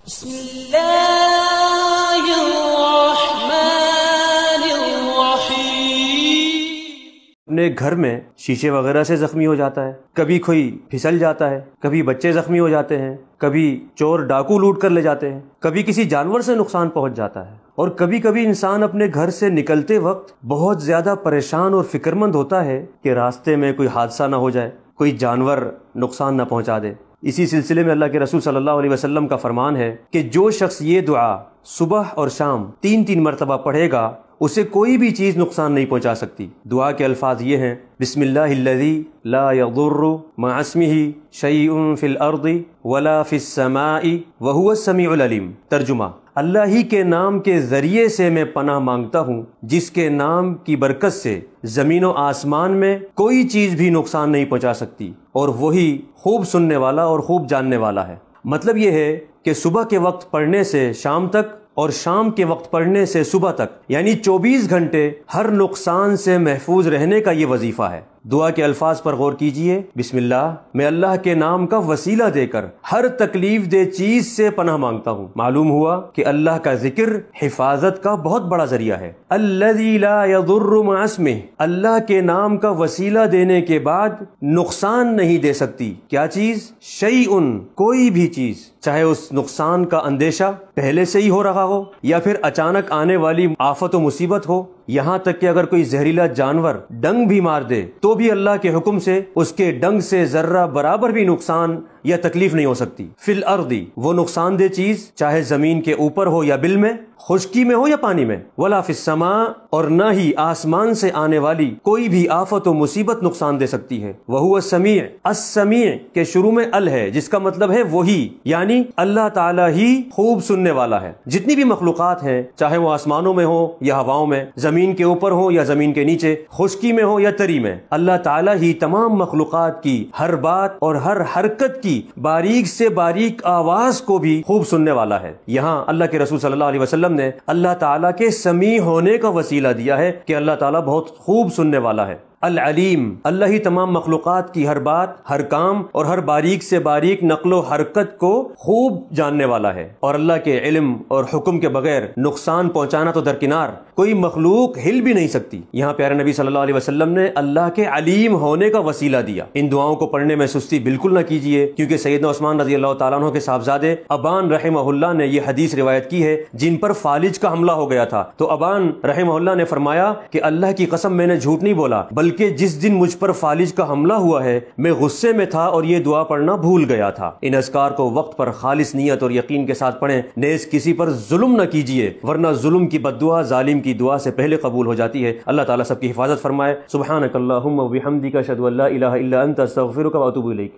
بسم اللہ الرحمن الرحیم۔ اپنے گھر میں شیشے وغیرہ سے زخمی ہو جاتا ہے، کبھی کوئی پھسل جاتا ہے، کبھی بچے زخمی ہو جاتے ہیں، کبھی چور ڈاکو لوٹ کر لے جاتے ہیں، کبھی کسی جانور سے نقصان پہنچ جاتا ہے، اور کبھی کبھی انسان اپنے گھر سے نکلتے وقت بہت زیادہ پریشان اور فکر مند ہوتا ہے کہ راستے میں کوئی حادثہ نہ ہو جائے، کوئی جانور نقصان نہ پہنچا دے۔ اسی سلسلے میں اللہ کے رسول صلی اللہ علیہ وسلم کا فرمان ہے کہ جو شخص یہ دعا صبح اور شام 3 مرتبہ پڑھے گا اسے کوئی بھی چیز نقصان نہیں پہنچا سکتی۔ دعا کے الفاظ یہ ہیں: بسم اللہ الذی لا یضر مع اسمہ شیء فی الارض ولا فی السماء وہو السمیع العلیم۔ ترجمہ: اللہ ہی کے نام کے ذریعے سے میں پناہ مانگتا ہوں جس کے نام کی برکت سے زمین و آسمان میں کوئی چیز بھی نقصان نہیں پہنچا سکتی، اور وہی خوب سننے والا اور خوب جاننے والا ہے۔ مطلب یہ ہے کہ صبح کے وقت پڑھنے سے شام تک اور شام کے وقت پڑھنے سے صبح تک، یعنی 24 گھنٹے ہر نقصان سے محفوظ رہنے کا یہ وظیفہ ہے۔ دعا کے الفاظ پر غور کیجئے: بسم اللہ، میں اللہ کے نام کا وسیلہ دے کر ہر تکلیف دہ چیز سے پناہ مانگتا ہوں۔ معلوم ہوا کہ اللہ کا ذکر حفاظت کا بہت بڑا ذریعہ ہے۔ الذی لا یضر مع اسمہ، اللہ کے نام کا وسیلہ دینے کے بعد نقصان نہیں دے سکتی کیا چیز؟ شیء، کوئی بھی چیز، چاہے اس نقصان کا اندیشہ پہلے سے ہی ہو رہا ہو یا پھر اچانک آنے والی آفت و مصیبت ہو، یہاں تک کہ اگر کوئی زہریلا جانور ڈنگ بھی مار دے تو بھی اللہ کے حکم سے اس کے ڈنگ سے ذرہ برابر بھی نقصان یا تکلیف نہیں ہو سکتی۔ فی الارض، وہ نقصان دہ چیز چاہے زمین کے اوپر ہو یا بل میں، خشکی میں ہو یا پانی میں، ولا فی السماء، اور نہ ہی آسمان سے آنے والی کوئی بھی آفت و مصیبت نقصان دے سکتی ہے۔ وہو السمیع، السمیع کے شروع میں ال ہے جس کا مطلب ہے وہی، یعنی اللہ تعالیٰ ہی خوب سننے والا ہے۔ جتنی بھی مخلوقات ہیں، چاہے وہ آسمانوں میں ہو یا ہواؤں میں، زمین کے اوپر ہو یا زمین کے نیچے، خشکی میں ہو یا تری میں، اللہ تعالیٰ ہی تمام مخلوقات کی ہر بات اور ہر حرکت کی باریک سے باریک آواز کو بھی خوب سننے والا ہے۔ یہاں اللہ کے رسول صلی اللہ علیہ وسلم نے اللہ تعالیٰ کے سمیع ہونے کا وسیلہ دیا ہے کہ اللہ تعالیٰ بہت خوب سننے والا ہے۔ العلیم، اللہ ہی تمام مخلوقات کی ہر بات، ہر کام اور ہر باریک سے باریک نقل و حرکت کو خوب جاننے والا ہے، اور اللہ کے علم اور حکم کے بغیر نقصان پہنچانا تو درکنار، کوئی مخلوق ہل بھی نہیں سکتی۔ یہاں پیارے نبی صلی اللہ علیہ وسلم نے اللہ کے علیم ہونے کا وسیلہ دیا۔ ان دعاؤں کو پڑھنے میں سستی بالکل نہ کیجیے، کیونکہ سیدنا عثمان رضی اللہ تعالیٰ عنہ کے صاحبزادے ابان رحمہ اللہ نے یہ حدیث روایت کی ہے جن پر فالج کا حملہ ہو گیا تھا، تو ابان رحمہ اللہ نے فرمایا کہ اللہ کی قسم میں نے جھوٹ نہیں بولا، بلکہ جس دن مجھ پر فالج کا حملہ ہوا ہے میں غصے میں تھا اور یہ دعا پڑھنا بھول گیا تھا۔ ان اذکار کو وقت پر خالص نیت اور یقین کے ساتھ پڑھیں، نیز کسی پر ظلم نہ کیجیے، ورنہ ظلم کی بد دعا ظالم کی دعا سے پہلے قبول ہو جاتی ہے۔ اللہ تعالیٰ سب کی حفاظت فرمائے۔ سبحانک اللہم و بحمدک، اشہد ان لا الہ الا انت، استغفرک و اتوب الیک۔